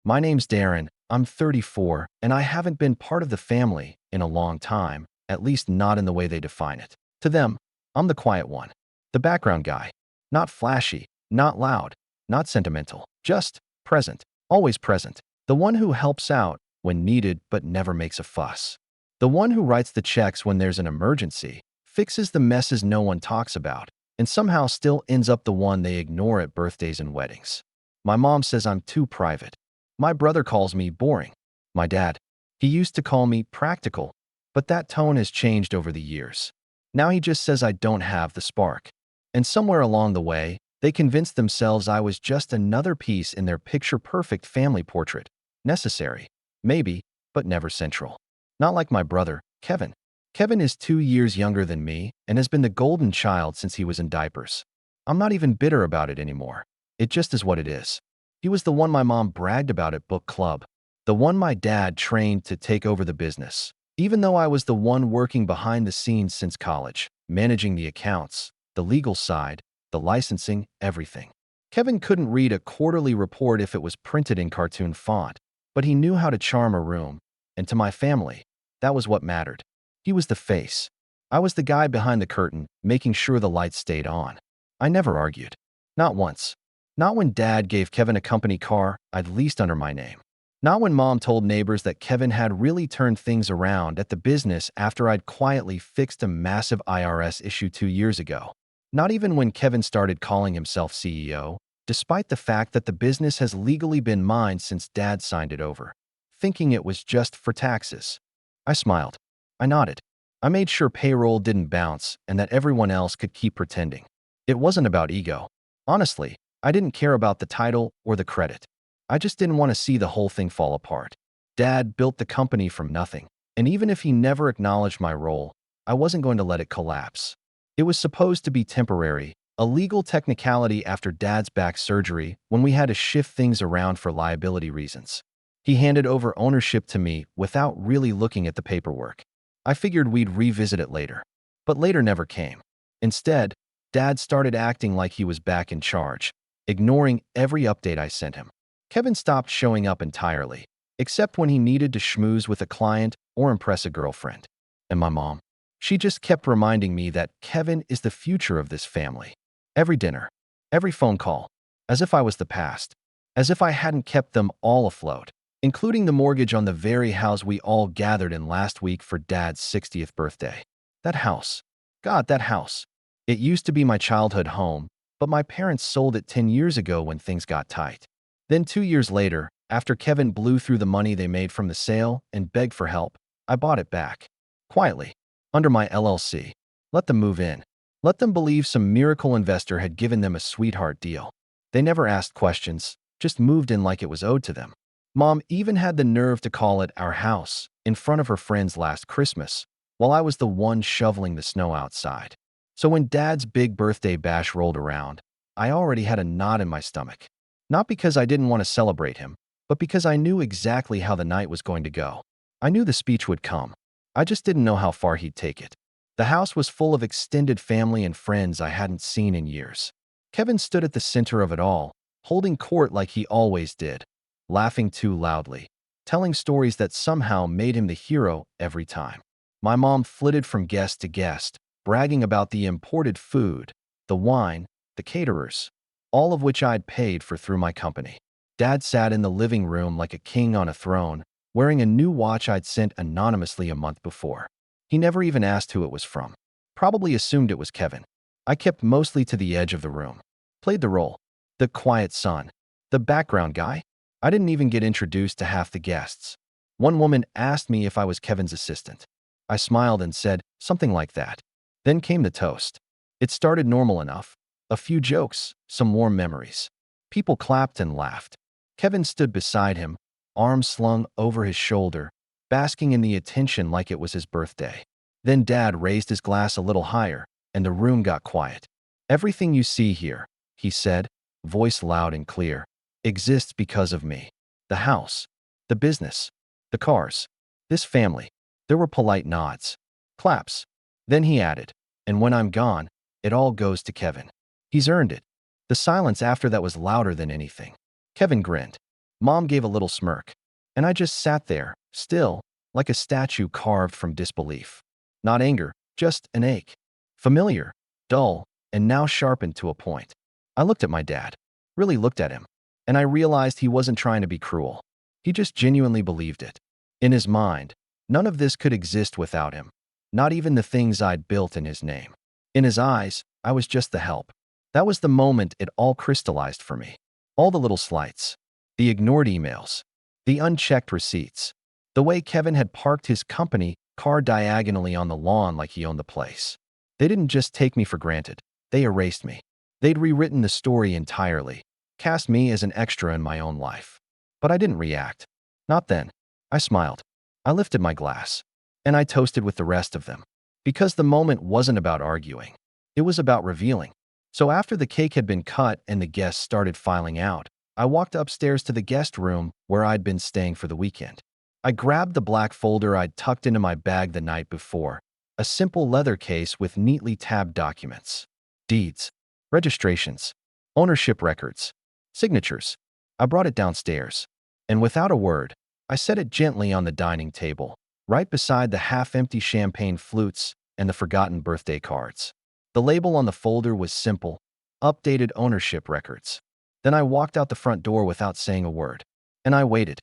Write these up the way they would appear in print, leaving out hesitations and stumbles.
My name's Darren. I'm 34, and I haven't been part of the family in a long time, at least not in the way they define it. To them, I'm the quiet one, the background guy. Not flashy, not loud, not sentimental, just present, always present. The one who helps out when needed but never makes a fuss. The one who writes the checks when there's an emergency, fixes the messes no one talks about, and somehow still ends up the one they ignore at birthdays and weddings. My mom says I'm too private. My brother calls me boring. My dad, he used to call me practical, but that tone has changed over the years. Now he just says I don't have the spark. And somewhere along the way, they convinced themselves I was just another piece in their picture-perfect family portrait. Necessary, maybe, but never central. Not like my brother, Kevin. Kevin is 2 years younger than me and has been the golden child since he was in diapers. I'm not even bitter about it anymore. It just is what it is. He was the one my mom bragged about at book club, the one my dad trained to take over the business, even though I was the one working behind the scenes since college, managing the accounts, the legal side, the licensing, everything. Kevin couldn't read a quarterly report if it was printed in cartoon font, but he knew how to charm a room, and to my family, that was what mattered. He was the face. I was the guy behind the curtain, making sure the lights stayed on. I never argued. Not once. Not when Dad gave Kevin a company car I'd leased under my name. Not when Mom told neighbors that Kevin had really turned things around at the business after I'd quietly fixed a massive IRS issue 2 years ago. Not even when Kevin started calling himself CEO, despite the fact that the business has legally been mine since Dad signed it over, thinking it was just for taxes. I smiled. I nodded. I made sure payroll didn't bounce and that everyone else could keep pretending. It wasn't about ego. Honestly, I didn't care about the title or the credit. I just didn't want to see the whole thing fall apart. Dad built the company from nothing, and even if he never acknowledged my role, I wasn't going to let it collapse. It was supposed to be temporary, a legal technicality after Dad's back surgery when we had to shift things around for liability reasons. He handed over ownership to me without really looking at the paperwork. I figured we'd revisit it later, but later never came. Instead, Dad started acting like he was back in charge, ignoring every update I sent him. Kevin stopped showing up entirely, except when he needed to schmooze with a client or impress a girlfriend. And my mom, she just kept reminding me that Kevin is the future of this family. Every dinner, every phone call, as if I was the past, as if I hadn't kept them all afloat, including the mortgage on the very house we all gathered in last week for Dad's 60th birthday. That house. God, that house. It used to be my childhood home, but my parents sold it 10 years ago when things got tight. Then 2 years later, after Kevin blew through the money they made from the sale and begged for help, I bought it back. Quietly, under my LLC. Let them move in. Let them believe some miracle investor had given them a sweetheart deal. They never asked questions, just moved in like it was owed to them. Mom even had the nerve to call it our house in front of her friends last Christmas, while I was the one shoveling the snow outside. So when Dad's big birthday bash rolled around, I already had a knot in my stomach. Not because I didn't want to celebrate him, but because I knew exactly how the night was going to go. I knew the speech would come. I just didn't know how far he'd take it. The house was full of extended family and friends I hadn't seen in years. Kevin stood at the center of it all, holding court like he always did, laughing too loudly, telling stories that somehow made him the hero every time. My mom flitted from guest to guest, bragging about the imported food, the wine, the caterers, all of which I'd paid for through my company. Dad sat in the living room like a king on a throne, wearing a new watch I'd sent anonymously a month before. He never even asked who it was from. Probably assumed it was Kevin. I kept mostly to the edge of the room. Played the role. The quiet son. The background guy. I didn't even get introduced to half the guests. One woman asked me if I was Kevin's assistant. I smiled and said something like that. Then came the toast. It started normal enough. A few jokes, some warm memories. People clapped and laughed. Kevin stood beside him, arms slung over his shoulder, basking in the attention like it was his birthday. Then Dad raised his glass a little higher, and the room got quiet. Everything you see here, he said, voice loud and clear, exists because of me. The house, the business, the cars, this family. There were polite nods, claps. Then he added, and when I'm gone, it all goes to Kevin. He's earned it. The silence after that was louder than anything. Kevin grinned. Mom gave a little smirk, and I just sat there, still, like a statue carved from disbelief. Not anger, just an ache. Familiar, dull, and now sharpened to a point. I looked at my dad, really looked at him, and I realized he wasn't trying to be cruel. He just genuinely believed it. In his mind, none of this could exist without him, not even the things I'd built in his name. In his eyes, I was just the help. That was the moment it all crystallized for me. All the little slights, the ignored emails, the unchecked receipts, the way Kevin had parked his company car diagonally on the lawn like he owned the place. They didn't just take me for granted, they erased me. They'd rewritten the story entirely, cast me as an extra in my own life. But I didn't react. Not then. I smiled. I lifted my glass. And I toasted with the rest of them. Because the moment wasn't about arguing. It was about revealing. So after the cake had been cut and the guests started filing out, I walked upstairs to the guest room where I'd been staying for the weekend. I grabbed the black folder I'd tucked into my bag the night before, a simple leather case with neatly tabbed documents. Deeds, registrations, ownership records, signatures. I brought it downstairs, and without a word, I set it gently on the dining table, right beside the half-empty champagne flutes and the forgotten birthday cards. The label on the folder was simple: updated ownership records. Then I walked out the front door without saying a word. And I waited.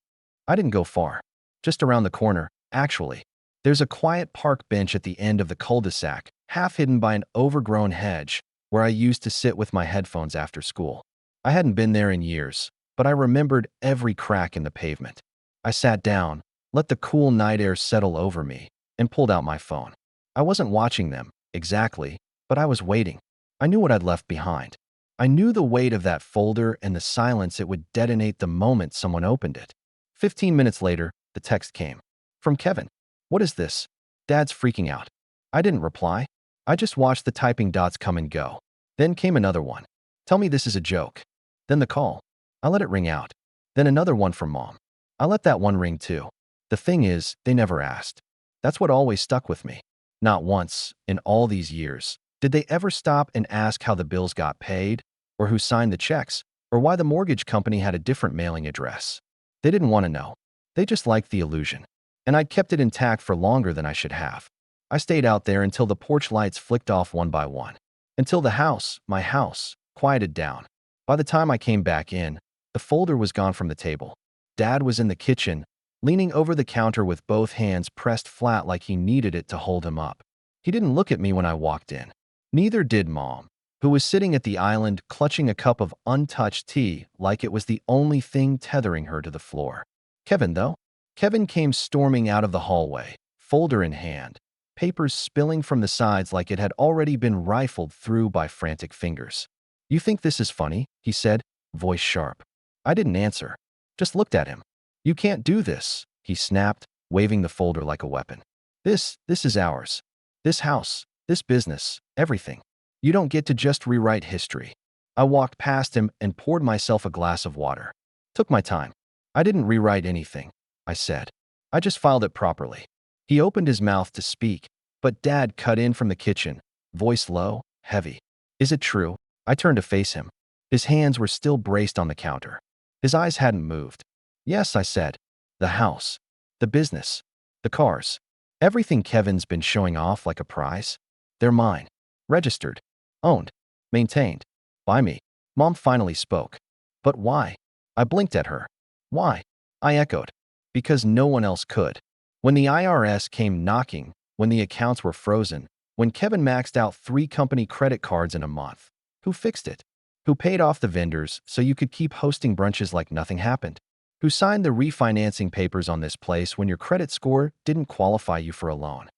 I didn't go far. Just around the corner, actually. There's a quiet park bench at the end of the cul-de-sac, half hidden by an overgrown hedge, where I used to sit with my headphones after school. I hadn't been there in years, but I remembered every crack in the pavement. I sat down, let the cool night air settle over me, and pulled out my phone. I wasn't watching them, exactly, but I was waiting. I knew what I'd left behind. I knew the weight of that folder and the silence it would detonate the moment someone opened it. 15 minutes later, the text came. From Kevin. "What is this?" Dad's freaking out. I didn't reply. I just watched the typing dots come and go. Then came another one. "Tell me this is a joke." Then the call. I let it ring out. Then another one from Mom. I let that one ring too. The thing is, they never asked. That's what always stuck with me. Not once, in all these years, did they ever stop and ask how the bills got paid, or who signed the checks, or why the mortgage company had a different mailing address. They didn't want to know. They just liked the illusion. And I'd kept it intact for longer than I should have. I stayed out there until the porch lights flicked off one by one. Until the house, my house, quieted down. By the time I came back in, the folder was gone from the table. Dad was in the kitchen, leaning over the counter with both hands pressed flat like he needed it to hold him up. He didn't look at me when I walked in. Neither did Mom, who was sitting at the island clutching a cup of untouched tea like it was the only thing tethering her to the floor. Kevin, though? Kevin came storming out of the hallway, folder in hand, papers spilling from the sides like it had already been rifled through by frantic fingers. "You think this is funny?" he said, voice sharp. I didn't answer, just looked at him. "You can't do this," he snapped, waving the folder like a weapon. This is ours. This house, this business, everything. You don't get to just rewrite history." I walked past him and poured myself a glass of water. Took my time. "I didn't rewrite anything," I said. "I just filed it properly." He opened his mouth to speak, but Dad cut in from the kitchen, voice low, heavy. "Is it true?" I turned to face him. His hands were still braced on the counter. His eyes hadn't moved. "Yes," I said. "The house, the business, the cars, everything Kevin's been showing off like a prize. They're mine. Registered, owned, maintained, by me." Mom finally spoke. "But why?" I blinked at her. "Why?" I echoed. "Because no one else could." When the IRS came knocking, when the accounts were frozen, when Kevin maxed out 3 company credit cards in a month, who fixed it? Who paid off the vendors so you could keep hosting brunches like nothing happened? Who signed the refinancing papers on this place when your credit score didn't qualify you for a loan?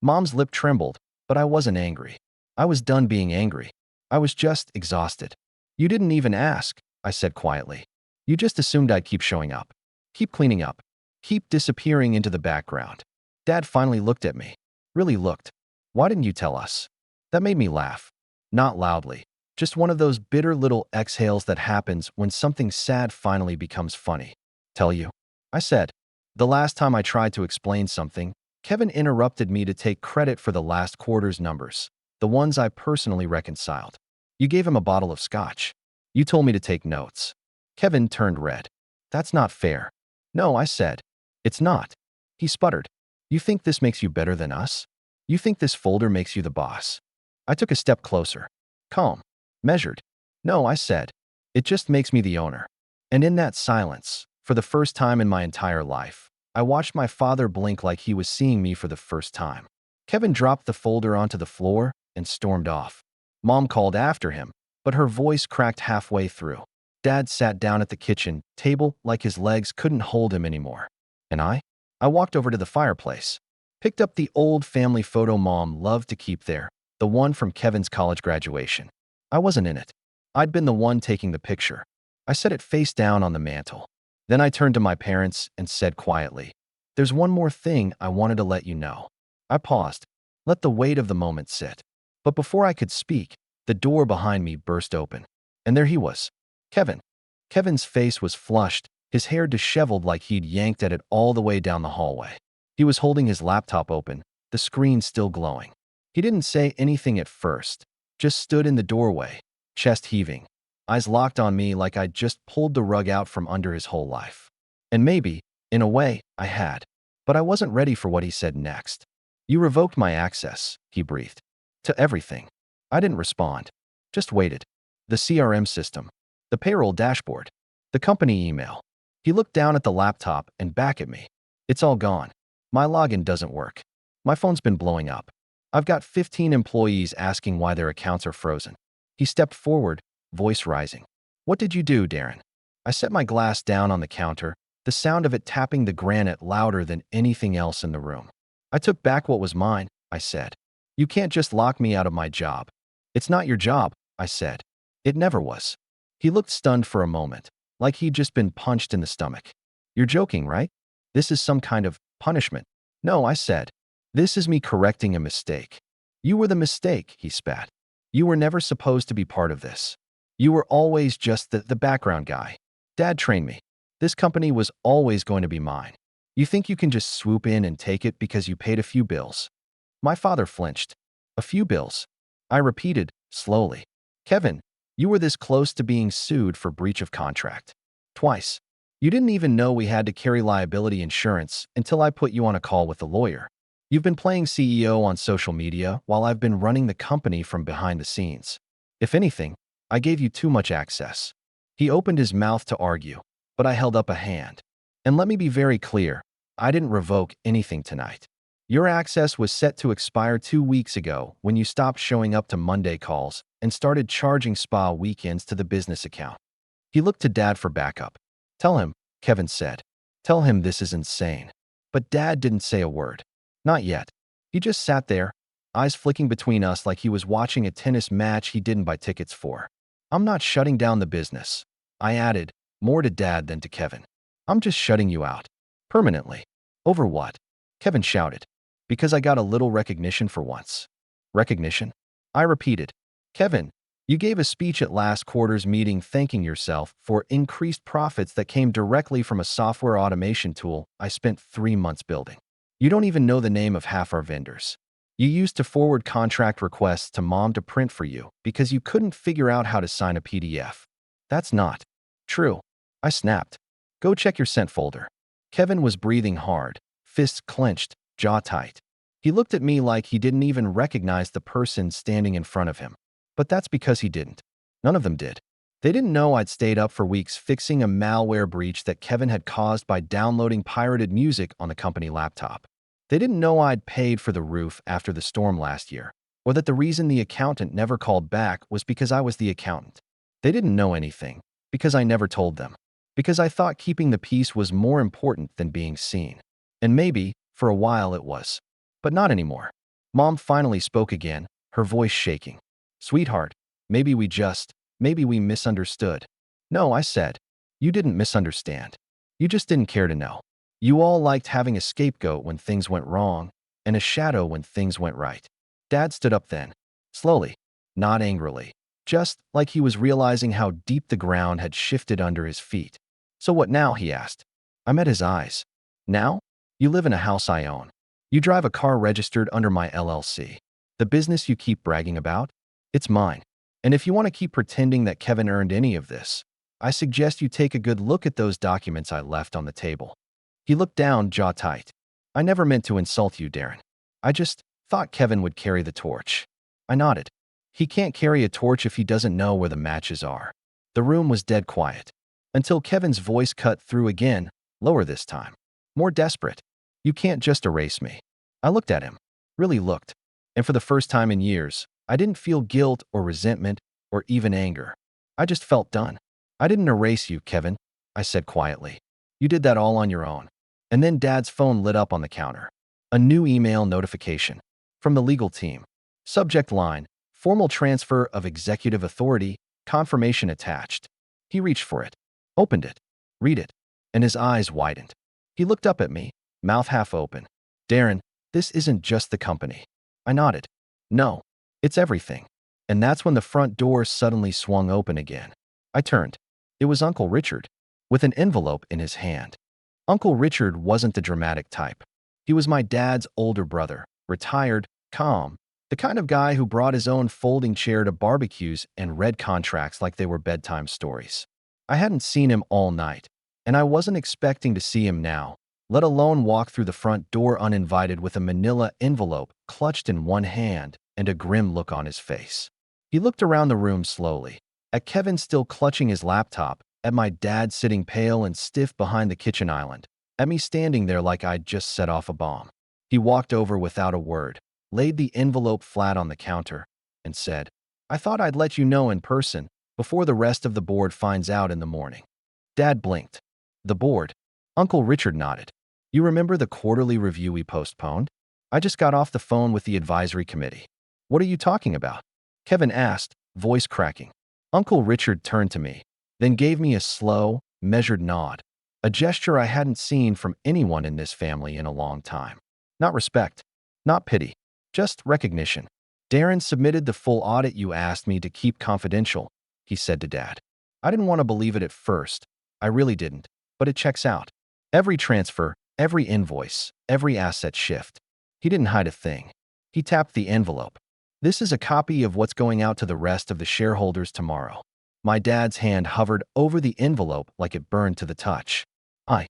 Mom's lip trembled, but I wasn't angry. I was done being angry. I was just exhausted. "You didn't even ask," I said quietly. "You just assumed I'd keep showing up. Keep cleaning up. Keep disappearing into the background." Dad finally looked at me. Really looked. "Why didn't you tell us?" That made me laugh. Not loudly. Just one of those bitter little exhales that happens when something sad finally becomes funny. "Tell you?" I said. The last time I tried to explain something, Kevin interrupted me to take credit for the last quarter's numbers, the ones I personally reconciled. "You gave him a bottle of scotch. You told me to take notes." Kevin turned red. That's not fair. No, I said. It's not. He sputtered. You think this makes you better than us? You think this folder makes you the boss? I took a step closer. Calm. Measured. No, I said. It just makes me the owner. And in that silence, for the first time in my entire life, I watched my father blink like he was seeing me for the first time. Kevin dropped the folder onto the floor and stormed off. Mom called after him, but her voice cracked halfway through. Dad sat down at the kitchen table like his legs couldn't hold him anymore. And I walked over to the fireplace, picked up the old family photo Mom loved to keep there, the one from Kevin's college graduation. I wasn't in it. I'd been the one taking the picture. I set it face down on the mantel. Then I turned to my parents and said quietly, "There's one more thing I wanted to let you know." I paused, let the weight of the moment sit. But before I could speak, the door behind me burst open. And there he was, Kevin. Kevin's face was flushed, his hair disheveled like he'd yanked at it all the way down the hallway. He was holding his laptop open, the screen still glowing. He didn't say anything at first, just stood in the doorway, chest heaving, eyes locked on me like I'd just pulled the rug out from under his whole life. And maybe, in a way, I had. But I wasn't ready for what he said next. "You revoked my access," he breathed. "To everything." I didn't respond, just waited. The CRM system, the payroll dashboard, the company email. He looked down at the laptop and back at me. "It's all gone. My login doesn't work. My phone's been blowing up. I've got 15 employees asking why their accounts are frozen." He stepped forward, voice rising. "What did you do, Darren?" I set my glass down on the counter, the sound of it tapping the granite louder than anything else in the room. "I took back what was mine," I said. "You can't just lock me out of my job." "It's not your job," I said. "It never was." He looked stunned for a moment, like he'd just been punched in the stomach. "You're joking, right? This is some kind of punishment." "No," I said. "This is me correcting a mistake." "You were the mistake," he spat. "You were never supposed to be part of this. You were always just the background guy. Dad trained me. This company was always going to be mine. You think you can just swoop in and take it because you paid a few bills?" My father flinched. "A few bills?" I repeated, slowly. "Kevin, you were this close to being sued for breach of contract. Twice. You didn't even know we had to carry liability insurance until I put you on a call with the lawyer. You've been playing CEO on social media while I've been running the company from behind the scenes. If anything, I gave you too much access." He opened his mouth to argue, but I held up a hand. "And let me be very clear, I didn't revoke anything tonight. Your access was set to expire 2 weeks ago when you stopped showing up to Monday calls and started charging spa weekends to the business account." He looked to Dad for backup. "Tell him," Kevin said. "Tell him this is insane." But Dad didn't say a word. Not yet. He just sat there, eyes flicking between us like he was watching a tennis match he didn't buy tickets for. "I'm not shutting down the business," I added, more to Dad than to Kevin. "I'm just shutting you out. Permanently." "Over what?" Kevin shouted. "Because I got a little recognition for once." "Recognition?" I repeated. "Kevin, you gave a speech at last quarter's meeting thanking yourself for increased profits that came directly from a software automation tool I spent 3 months building. You don't even know the name of half our vendors. You used to forward contract requests to Mom to print for you because you couldn't figure out how to sign a PDF. That's not true." I snapped. "Go check your sent folder." Kevin was breathing hard, fists clenched, jaw tight. He looked at me like he didn't even recognize the person standing in front of him. But that's because he didn't. None of them did. They didn't know I'd stayed up for weeks fixing a malware breach that Kevin had caused by downloading pirated music on the company laptop. They didn't know I'd paid for the roof after the storm last year, or that the reason the accountant never called back was because I was the accountant. They didn't know anything, because I never told them. Because I thought keeping the peace was more important than being seen. And maybe, for a while it was. But not anymore. Mom finally spoke again, her voice shaking. "Sweetheart, maybe we misunderstood." "No," I said. "You didn't misunderstand. You just didn't care to know. You all liked having a scapegoat when things went wrong, and a shadow when things went right." Dad stood up then, slowly, not angrily, just like he was realizing how deep the ground had shifted under his feet. "So what now?" he asked. I met his eyes. "Now? You live in a house I own. You drive a car registered under my LLC. The business you keep bragging about? It's mine. And if you want to keep pretending that Kevin earned any of this, I suggest you take a good look at those documents I left on the table. He looked down, jaw tight. I never meant to insult you, Darren. I just thought Kevin would carry the torch. I nodded. He can't carry a torch if he doesn't know where the matches are. The room was dead quiet. Until Kevin's voice cut through again, lower this time. More desperate. You can't just erase me. I looked at him. Really looked. And for the first time in years, I didn't feel guilt or resentment or even anger. I just felt done. I didn't erase you, Kevin, I said quietly. You did that all on your own. And then Dad's phone lit up on the counter. A new email notification. From the legal team. Subject line, formal transfer of executive authority, confirmation attached. He reached for it. Opened it. Read it. And his eyes widened. He looked up at me, mouth half open. Darren, this isn't just the company. I nodded. No, it's everything. And that's when the front door suddenly swung open again. I turned. It was Uncle Richard, with an envelope in his hand. Uncle Richard wasn't the dramatic type. He was my dad's older brother, retired, calm, the kind of guy who brought his own folding chair to barbecues and read contracts like they were bedtime stories. I hadn't seen him all night, and I wasn't expecting to see him now, let alone walk through the front door uninvited with a manila envelope clutched in one hand and a grim look on his face. He looked around the room slowly, at Kevin still clutching his laptop, at my dad sitting pale and stiff behind the kitchen island, at me standing there like I'd just set off a bomb. He walked over without a word, laid the envelope flat on the counter, and said, I thought I'd let you know in person before the rest of the board finds out in the morning. Dad blinked. The board? Uncle Richard nodded. You remember the quarterly review we postponed? I just got off the phone with the advisory committee. What are you talking about? Kevin asked, voice cracking. Uncle Richard turned to me, then gave me a slow, measured nod, a gesture I hadn't seen from anyone in this family in a long time. Not respect, not pity, just recognition. Darren submitted the full audit you asked me to keep confidential, he said to Dad. I didn't want to believe it at first. I really didn't, but it checks out. Every transfer, every invoice, every asset shift. He didn't hide a thing. He tapped the envelope. This is a copy of what's going out to the rest of the shareholders tomorrow. My dad's hand hovered over the envelope like it burned to the touch. I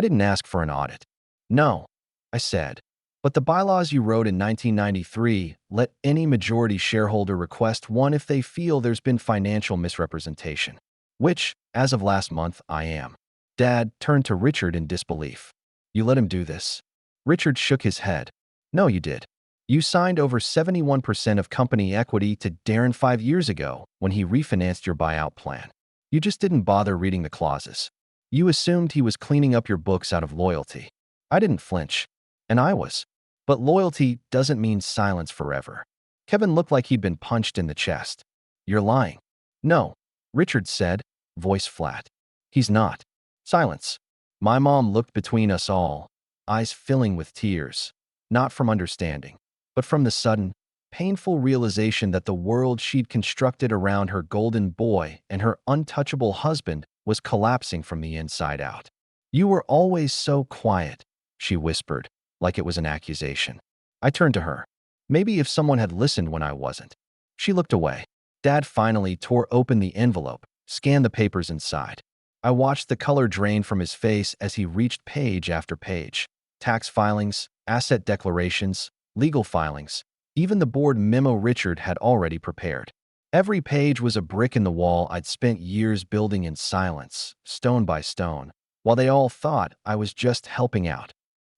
didn't ask for an audit. No, I said. But the bylaws you wrote in 1993 let any majority shareholder request one if they feel there's been financial misrepresentation. Which, as of last month, I am. Dad turned to Richard in disbelief. You let him do this? Richard shook his head. No, you did. You signed over 71% of company equity to Darren 5 years ago when he refinanced your buyout plan. You just didn't bother reading the clauses. You assumed he was cleaning up your books out of loyalty. I didn't flinch. And I was. But loyalty doesn't mean silence forever. Kevin looked like he'd been punched in the chest. You're lying. No, Richard said, voice flat. He's not. Silence. My mom looked between us all, eyes filling with tears, not from understanding, but from the sudden, painful realization that the world she'd constructed around her golden boy and her untouchable husband was collapsing from the inside out. You were always so quiet, she whispered, like it was an accusation. I turned to her. Maybe if someone had listened when I wasn't. She looked away. Dad finally tore open the envelope, scanned the papers inside. I watched the color drain from his face as he reached page after page. Tax filings, asset declarations, legal filings, even the board memo Richard had already prepared. Every page was a brick in the wall I'd spent years building in silence, stone by stone, while they all thought I was just helping out.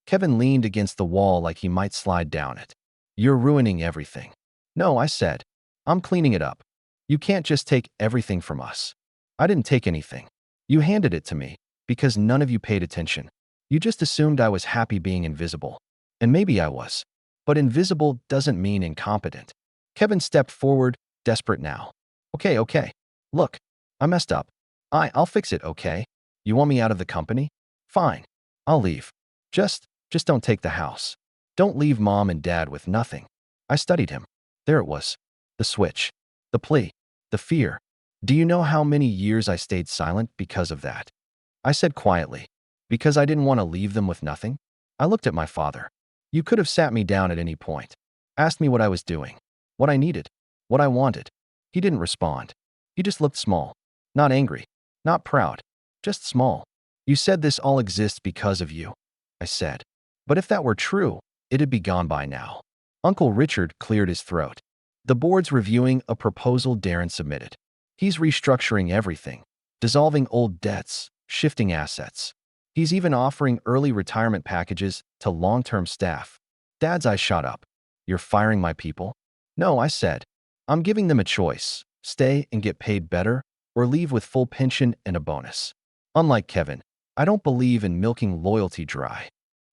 Kevin leaned against the wall like he might slide down it. You're ruining everything. No, I said. I'm cleaning it up. You can't just take everything from us. I didn't take anything. You handed it to me because none of you paid attention. You just assumed I was happy being invisible. And maybe I was. But invisible doesn't mean incompetent. Kevin stepped forward, desperate now. Okay. Look, I messed up. I'll fix it, okay? You want me out of the company? Fine. I'll leave. Just don't take the house. Don't leave Mom and Dad with nothing. I studied him. There it was. The switch. The plea. The fear. Do you know how many years I stayed silent because of that? I said quietly, because I didn't want to leave them with nothing. I looked at my father. You could have sat me down at any point, asked me what I was doing, what I needed, what I wanted. He didn't respond. He just looked small, not angry, Not proud, just small. You said this all exists because of you, I said. But if that were true, it'd be gone by now. Uncle Richard cleared his throat. The board's reviewing a proposal Darren submitted. He's restructuring everything, dissolving old debts, shifting assets. He's even offering early retirement packages to long-term staff. Dad's eyes shot up. You're firing my people? No, I said. I'm giving them a choice. Stay and get paid better, or leave with full pension and a bonus. Unlike Kevin, I don't believe in milking loyalty dry.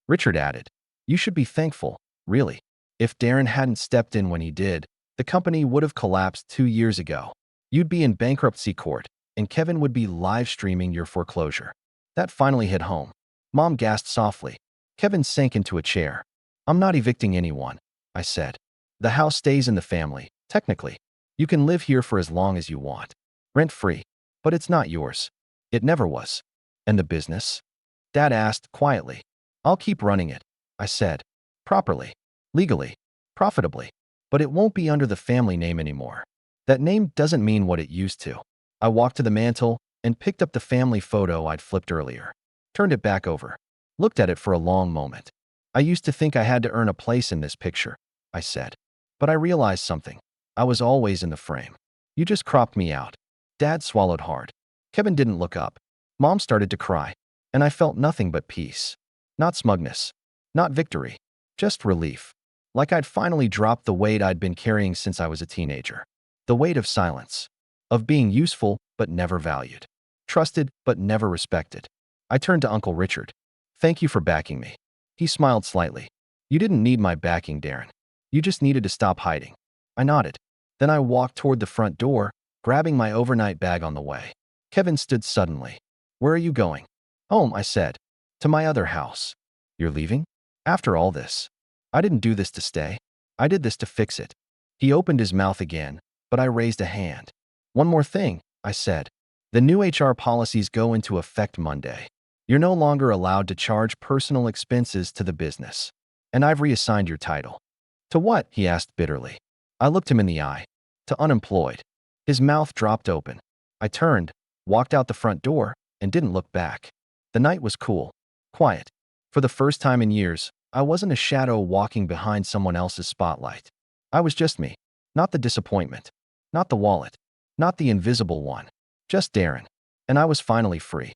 Richard added, you should be thankful, really. If Darren hadn't stepped in when he did, the company would have collapsed 2 years ago. You'd be in bankruptcy court, and Kevin would be live streaming your foreclosure. That finally hit home. Mom gasped softly. Kevin sank into a chair. I'm not evicting anyone, I said. The house stays in the family, technically. You can live here for as long as you want. Rent-free. But it's not yours. It never was. And the business? Dad asked quietly. I'll keep running it, I said. Properly. Legally. Profitably. But it won't be under the family name anymore. That name doesn't mean what it used to. I walked to the mantel and picked up the family photo I'd flipped earlier. Turned it back over. Looked at it for a long moment. I used to think I had to earn a place in this picture, I said. But I realized something. I was always in the frame. You just cropped me out. Dad swallowed hard. Kevin didn't look up. Mom started to cry. And I felt nothing but peace. Not smugness. Not victory. Just relief. Like I'd finally dropped the weight I'd been carrying since I was a teenager. The weight of silence. Of being useful but never valued. Trusted but never respected. I turned to Uncle Richard. Thank you for backing me. He smiled slightly. You didn't need my backing, Darren. You just needed to stop hiding. I nodded. Then I walked toward the front door, grabbing my overnight bag on the way. Kevin stood suddenly. Where are you going? Home, I said. To my other house. You're leaving? After all this. I didn't do this to stay. I did this to fix it. He opened his mouth again, but I raised a hand. One more thing, I said. The new HR policies go into effect Monday. You're no longer allowed to charge personal expenses to the business. And I've reassigned your title. To what? He asked bitterly. I looked him in the eye. To unemployed. His mouth dropped open. I turned, walked out the front door, and didn't look back. The night was cool. Quiet. For the first time in years, I wasn't a shadow walking behind someone else's spotlight. I was just me. Not the disappointment. Not the wallet. Not the invisible one. Just Darren. And I was finally free.